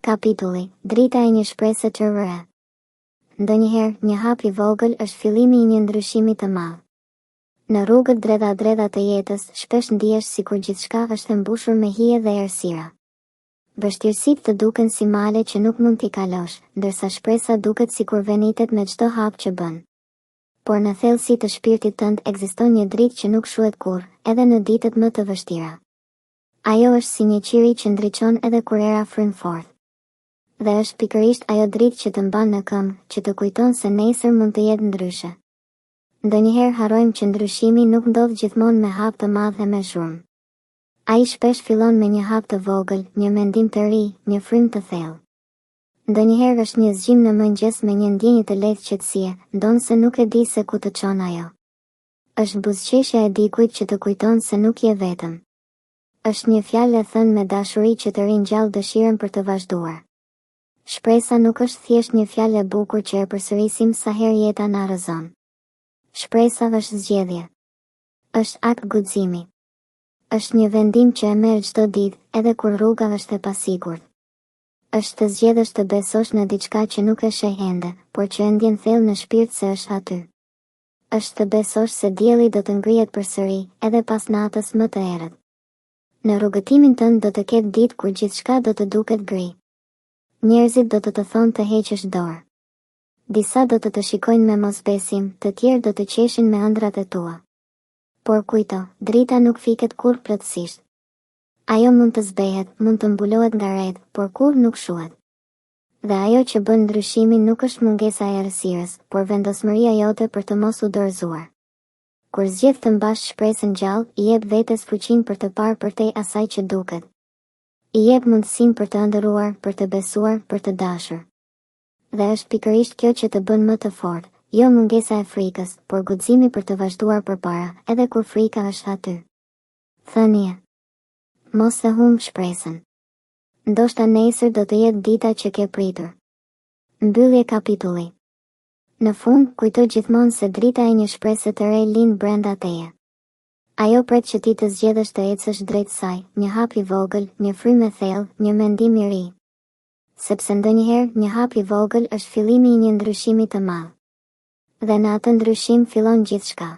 Kapitulli, drita e një shpresë të re. Ndonjëherë, një hap I vogël është fillimi I një ndryshimi të madh. Në rrugët drejta të jetës, shpesh ndihesh sikur gjithçka është e mbushur me hije dhe errësira. Vështirësitë të duken si male që nuk mund t'i kalosh, ndërsa shpresa duket sikur venitet me çdo hap që bën. Por në thellësi të shpirtit tënd ekziston një dritë që nuk shuhet kurrë, edhe në ditët më të vështira. Ajo është si një qiri që ndriçon edhe kur era fryn fort. Dhe është pikërisht ajo dritë që të mban në këmbë, që të kujton se nesër mund të jetë ndryshe. Ndonjëherë harrojmë që ndryshimi nuk ndodh gjithmonë me hap të madh dhe me zhurmë. Ai shpesh fillon me një hap të vogël, një mendim të ri, një frym të thellë. Ndonjëherë është një zgjim në mëngjes me një ndjenjë të lehtë qetësie, ndonse nuk e di se ku të çon ajo. Është buzëqeshja e dikujt që të kujton se nuk je vetëm. Është një fjalë e thënë me dashuri që të ringjall dëshirën për të vazhduar. Shpresa nuk është thjesht një fjalë e bukur që e përsërisim sa herë jeta na rrëzon. Shpresa është zgjedhje. Është akt guximi. Është një vendim që e merr çdo ditë, edhe kur rruga është e pasigurt. Është të zgjedhësh të besosh në diçka që nuk e sheh ende, por që e ndjen thellë në shpirt se është aty. Është të besosh se dielli do të ngrihet përsëri, edhe pas natës më të errët. Në rrugëtimin tënd do të ketë ditë kur gjithçka do të duket gri. Njerëzit do të thonë të heqësh dorë. Disa do të shikojnë me mosbesim, të tjerë do të qeshin me ëndrat e tua. Por kujto, drita nuk fiket kurrë plotësisht. Ajo mund të zbehet, mund të mbulohet nga rreth, por kurrë nuk shuhet. Dhe ajo që bën ndryshimin nuk është mungesa e errësirës, por vendosmëria jote për të mos u dorëzuar. Kur zgjedh të mbash shpresën gjallë, I jep vetes fuqinë për të parë përtej asaj që duket. I jep mundësinë për të ëndërruar, për të besuar, për të dashur. Dhe është pikërisht kjo që të bën më të fortë, jo mungesa e frikës, por guximi për të vazhduar përpara, edhe kur frika është aty. Thënie. Mos e humb shpresën. Ndoshta nesër do të jetë dita që ke pritur. Mbyllje kapitulli. Në fund, kujto gjithmonë se drita e një shpresë të re lind brenda teje. Ajo pret që ti të zgjedhësh të ecësh drejt saj, një hap I vogël, një frymë e thellë, një mendim I ri. Sepse ndonjëherë, një hap I vogël është fillimi I një ndryshimi të madh. Dhe në atë ndryshim fillon gjithçka.